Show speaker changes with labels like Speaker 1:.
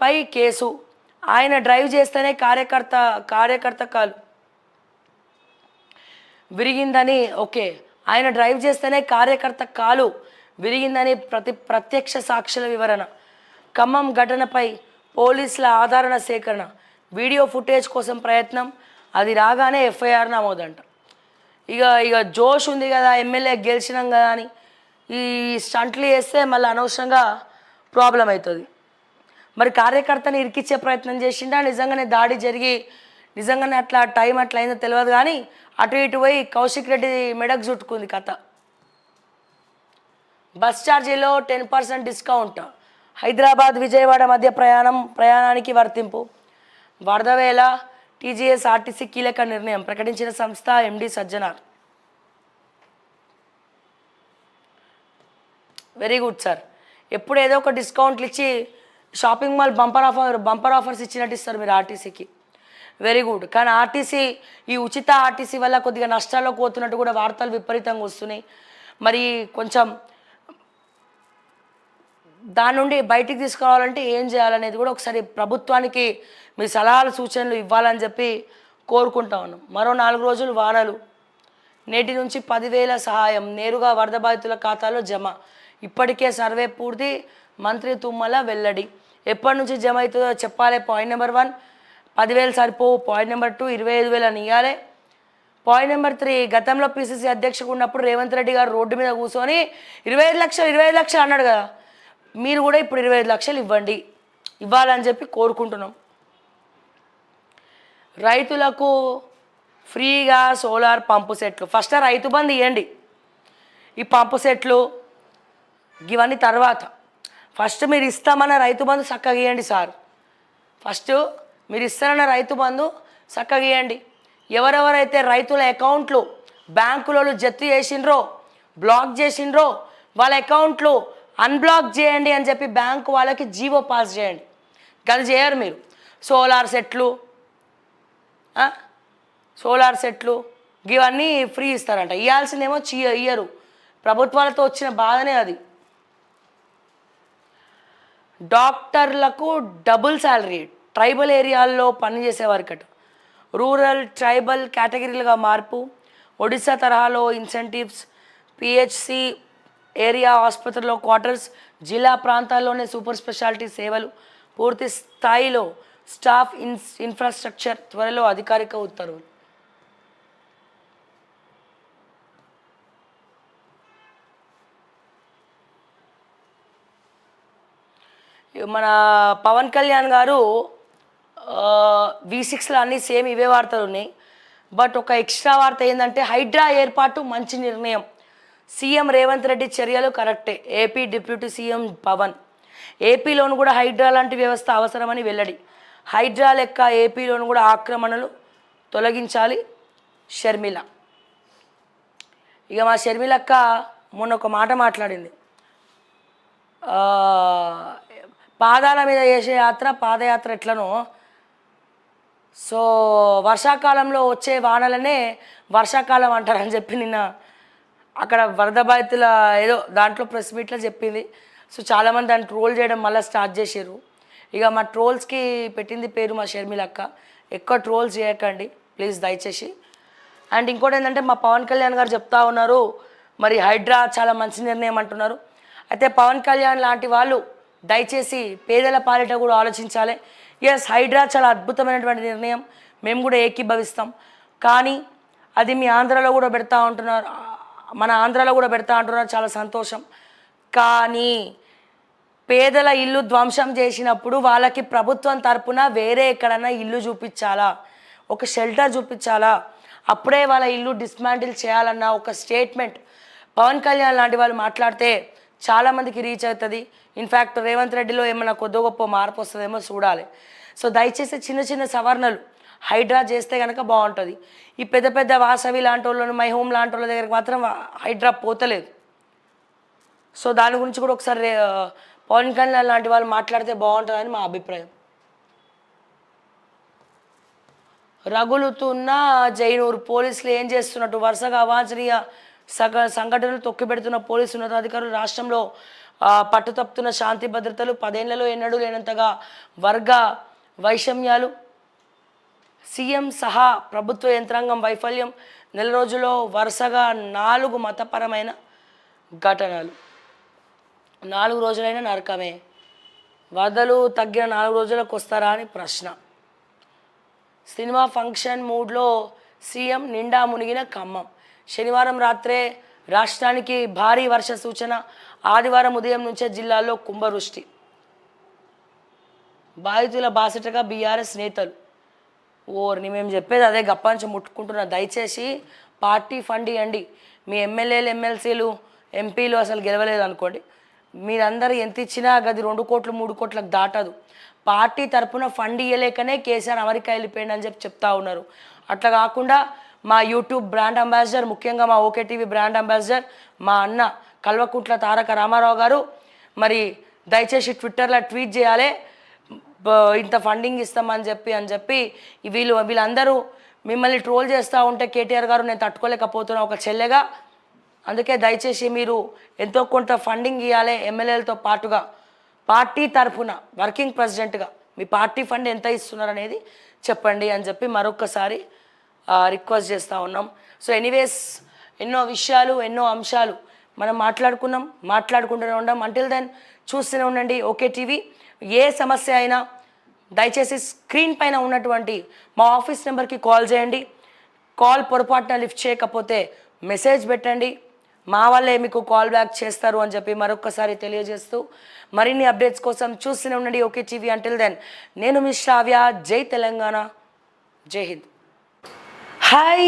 Speaker 1: పై case. ఆయన drive చేస్తేనే కార్యకర్త కాలు విరిగిందని. ఓకే, ఆయన డ్రైవ్ చేస్తేనే కార్యకర్త కాలు విరిగిందని ప్రత్యక్ష సాక్షుల వివరణ. ఖమ్మం ఘటనపై పోలీసుల ఆధారణ సేకరణ, వీడియో ఫుటేజ్ కోసం ప్రయత్నం, అది రాగానే ఎఫ్ఐఆర్ నమోదంట. ఇక జోష్ ఉంది కదా, ఎమ్మెల్యే గెలిచినాం కదా అని ఈ స్టంట్లు వేస్తే మళ్ళీ అనవసరంగా ప్రాబ్లం అవుతుంది. మరి కార్యకర్తని ఇరికిచ్చే ప్రయత్నం చేసిండా, నిజంగానే దాడి జరిగి నిజంగానే అట్లా టైం అట్లా అయిందో తెలియదు. కానీ అటు ఇటు పోయి కౌశిక్ రెడ్డి మెడకు చుట్టుకుంది కథ. బస్ ఛార్జీలో 10% డిస్కౌంట్, హైదరాబాద్ విజయవాడ మధ్య ప్రయాణానికి వర్తింపు. వరద వేళ టీజీఎస్ ఆర్టీసీ కీలక నిర్ణయం ప్రకటించిన సంస్థ MD Sajjanar. Very good sir. ఎప్పుడు ఏదో ఒక డిస్కౌంట్లు ఇచ్చి షాపింగ్ మాల్ బంపర్ ఆఫర్స్ ఇచ్చినట్టు ఇస్తారు మీరు ఆర్టీసీకి. Very good. కానీ ఆర్టీసీ, ఈ ఉచిత ఆర్టీసీ వల్ల కొద్దిగా నష్టాల్లో పోతున్నట్టు కూడా వార్తలు విపరీతంగా వస్తున్నాయి. మరి కొంచెం దాని నుండి బయటికి తీసుకురావాలంటే ఏం చేయాలనేది కూడా ఒకసారి ప్రభుత్వానికి మీ సలహాలు సూచనలు ఇవ్వాలని చెప్పి కోరుకుంటా ఉన్నాం. మరో 4 రోజులు వానలు, నేటి నుంచి 10,000 సహాయం నేరుగా వరద బాధితుల ఖాతాలో జమ. ఇప్పటికే సర్వే పూర్తి, మంత్రి తుమ్మల వెల్లడి. ఎప్పటి నుంచి జమ అవుతుందో చెప్పాలి. పాయింట్ నెంబర్ 1, 10,000 సరిపోవు. పాయింట్ నెంబర్ 2, 25,000 అని ఇవ్వాలి. పాయింట్ నెంబర్ 3, గతంలో పిసిసి అధ్యక్షుడు ఉన్నప్పుడు రేవంత్ రెడ్డి గారు రోడ్డు మీద కూర్చొని 25 లక్షలు అన్నాడు కదా, మీరు కూడా ఇప్పుడు 25 లక్షలు ఇవ్వాలని చెప్పి కోరుకుంటున్నాం. రైతులకు ఫ్రీగా సోలార్ పంపు సెట్లు. ఫస్ట్ రైతు బంధు ఇవ్వండి, ఈ పంపు సెట్లు ఇవన్నీ తర్వాత. ఫస్ట్ మీరు ఇస్తామన్న రైతు బంధు చక్కగా ఇవ్వండి సార్. ఫస్ట్ మీరు ఇస్తారన్న రైతు బంధు చక్కగా ఇవ్వండి. ఎవరెవరైతే రైతుల అకౌంట్లు బ్యాంకులలో జప్తు చేసిండ్రో, బ్లాక్ చేసిండ్రో, వాళ్ళ అకౌంట్లు అన్బ్లాక్ చేయండి అని చెప్పి బ్యాంకు వాళ్ళకి జీవో పాస్ చేయండి. అది చేయరు మీరు. సోలార్ సెట్లు ఇవన్నీ ఫ్రీ ఇస్తారంట. ఇవ్వాల్సిందేమో ఇయ్యరు. ప్రభుత్వాలతో వచ్చిన బాధనే అది. డాక్టర్లకు డబుల్ శాలరీ, ట్రైబల్ ఏరియాల్లో పనిచేసేవారికట. రూరల్, ట్రైబల్ కేటగిరీలుగా మార్పు. ఒడిశా తరహాలో ఇన్సెంటివ్స్. పిహెచ్సి ఏరియా ఆసుపత్రిలో క్వార్టర్స్. జిల్లా ప్రాంతాల్లోనే సూపర్ స్పెషాలిటీ సేవలు. పూర్తి స్థాయిలో స్టాఫ్ ఇన్ఫ్రాస్ట్రక్చర్. త్వరలో అధికారిక ఉత్తర్వులు. మన పవన్ కళ్యాణ్ గారు V6లో అన్నీ సేమ్ ఇవే వార్తలు ఉన్నాయి. బట్ ఒక ఎక్స్ట్రా వార్త ఏంటంటే హైడ్రా ఏర్పాటు మంచి నిర్ణయం. సీఎం రేవంత్ రెడ్డి చర్యలు కరెక్టే. AP deputy CM Pawan. ఏపీలోను కూడా హైడ్రా లాంటి వ్యవస్థ అవసరమని వెల్లడి. హైడ్రా లెక్క ఏపీలోను కూడా ఆక్రమణలు తొలగించాలి షర్మిల. ఇక మా షర్మిలక్క మొన్న ఒక మాట మాట్లాడింది. పాదాల మీద చేసే పాదయాత్ర ఎట్లనో, సో వర్షాకాలంలో వచ్చే వానలనే వర్షాకాలం అంటారని చెప్పి నిన్న అక్కడ వరద బాధితుల ఏదో దాంట్లో ప్రెస్ మీట్లో చెప్పింది. సో చాలామంది దాన్ని ట్రోల్ చేయడం మళ్ళీ స్టార్ట్ చేసారు. ఇక మా ట్రోల్స్కి పెట్టింది పేరు మా షర్మిలక్క. ఎక్కువ ట్రోల్స్ చేయకండి ప్లీజ్ దయచేసి. అండ్ ఇంకోటి ఏంటంటే మా పవన్ కళ్యాణ్ గారు చెప్తా ఉన్నారు, మరి హైడ్రా చాలా మంచి నిర్ణయం అంటున్నారు. అయితే పవన్ కళ్యాణ్ లాంటి వాళ్ళు దయచేసి పేదల పాలిట కూడా ఆలోచించాలి. ఎస్, హైడ్రా చాలా అద్భుతమైనటువంటి నిర్ణయం, మేము కూడా ఏకీభవిస్తాం. కానీ అది మీ ఆంధ్రాలో కూడా పెడతా ఉంటున్నారు, మన ఆంధ్రాలో కూడా పెడతా అంటున్నారు, చాలా సంతోషం. కానీ పేదల ఇల్లు ధ్వంసం చేసినప్పుడు వాళ్ళకి ప్రభుత్వం తరపున వేరే ఎక్కడన్నా ఇల్లు చూపించాలా, ఒక షెల్టర్ చూపించాలా, అప్పుడే వాళ్ళ ఇల్లు డిస్మాంటిల్ చేయాలన్న ఒక స్టేట్మెంట్ పవన్ కళ్యాణ్ లాంటి వాళ్ళు మాట్లాడితే చాలామందికి రీచ్ అవుతుంది. ఇన్ఫ్యాక్ట్ రేవంత్ రెడ్డిలో ఏమైనా కొద్ది గొప్ప మార్పు వస్తుందేమో చూడాలి. సో దయచేసి చిన్న చిన్న సవరణలు హైడ్రా చేస్తే కనుక బాగుంటుంది. ఈ పెద్ద పెద్ద వాసవి లాంటి వాళ్ళను, మై హోమ్ లాంటి వాళ్ళ దగ్గరికి మాత్రం హైడ్రా పోతలేదు. సో దాని గురించి కూడా ఒకసారి పవన్ కళ్యాణ్ లాంటి వాళ్ళు మాట్లాడితే బాగుంటుందని మా అభిప్రాయం. రగులుతున్న జైనూరు పోలీసులు ఏం చేస్తున్నట్టు వరుసగా అవాంఛనీయ సంఘటనలు తొక్కిపెడుతున్న పోలీసు ఉన్నతాధికారులు రాష్ట్రంలో పట్టుతప్పుతున్న శాంతి భద్రతలు, 10 ఏళ్లలో ఎన్నడూ లేనంతగా వర్గ వైషమ్యాలు, సీఎం సహా ప్రభుత్వ యంత్రాంగం వైఫల్యం, నెల రోజుల్లో వరుసగా 4 మతపరమైన ఘటనలు. 4 రోజులైన నరకమే. వరదలు తగ్గిన 4 రోజులకు వస్తారా అని ప్రశ్న. సినిమా ఫంక్షన్ మూడ్లో సీఎం, నిండా మునిగిన ఖమ్మం. శనివారం రాత్రే రాష్ట్రానికి భారీ వర్ష సూచన. ఆదివారం ఉదయం నుంచే జిల్లాల్లో కుంభవృష్టి. బాధితుల బాసటగా బీఆర్ఎస్ నేతలు. ఓర్ని మేము చెప్పేది అదే గప్పాంచి ముట్టుకుంటున్నా. దయచేసి పార్టీ ఫండ్ ఇవ్వండి. మీ ఎమ్మెల్యేలు, ఎమ్మెల్సీలు, ఎంపీలు అసలు గెలవలేదు అనుకోండి, మీరందరూ ఎంత ఇచ్చినా గది 2 కోట్లు 3 కోట్లకు దాటదు. పార్టీ తరపున ఫండ్ ఇవ్వలేకనే కేసీఆర్ అమెరికా వెళ్ళిపోయింది అని చెప్తా ఉన్నారు. అట్లా కాకుండా మా యూట్యూబ్ బ్రాండ్ అంబాసిడర్, ముఖ్యంగా మా ఓకే టీవీ బ్రాండ్ అంబాసిడర్ మా అన్న కల్వకుంట్ల తారక రామారావు గారు మరి దయచేసి ట్విట్టర్లో ట్వీట్ చేయాలి, ఇంత ఫండింగ్ ఇస్తామని చెప్పి వీళ్ళందరూ మిమ్మల్ని ట్రోల్ చేస్తూ ఉంటే కేటీఆర్ గారు నేను తట్టుకోలేకపోతున్నా ఒక చెల్లెగా. అందుకే దయచేసి మీరు ఎంతో కొంత ఫండింగ్ ఇవ్వాలి. ఎమ్మెల్యేలతో పాటుగా పార్టీ తరఫున వర్కింగ్ ప్రెసిడెంట్గా మీ పార్టీ ఫండ్ ఎంత ఇస్తున్నారు అనేది చెప్పండి అని చెప్పి మరొకసారి రిక్వెస్ట్ చేస్తూ ఉన్నాం. సో ఎనీవేస్ ఎన్నో విషయాలు, ఎన్నో అంశాలు మనం మాట్లాడుకుంటూనే ఉండం. అంటిల్ దెన్ చూస్తూనే ఉండండి ఓకే టీవీ. ఏ సమస్య అయినా దయచేసి స్క్రీన్ పైన ఉన్నటువంటి మా ఆఫీస్ నెంబర్కి కాల్ చేయండి. కాల్ పొరపాటున లిఫ్ట్ చేయకపోతే మెసేజ్ పెట్టండి, మా వాళ్ళే మీకు కాల్ బ్యాక్ చేస్తారు అని చెప్పి మరొకసారి తెలియజేస్తూ మరిన్ని అప్డేట్స్ కోసం చూస్తూనే ఉండండి ఓకే టీవీ. అంటిల్ దెన్ నేను మీ శ్రావ్య. జై తెలంగాణ, జై హింద్. హాయ్.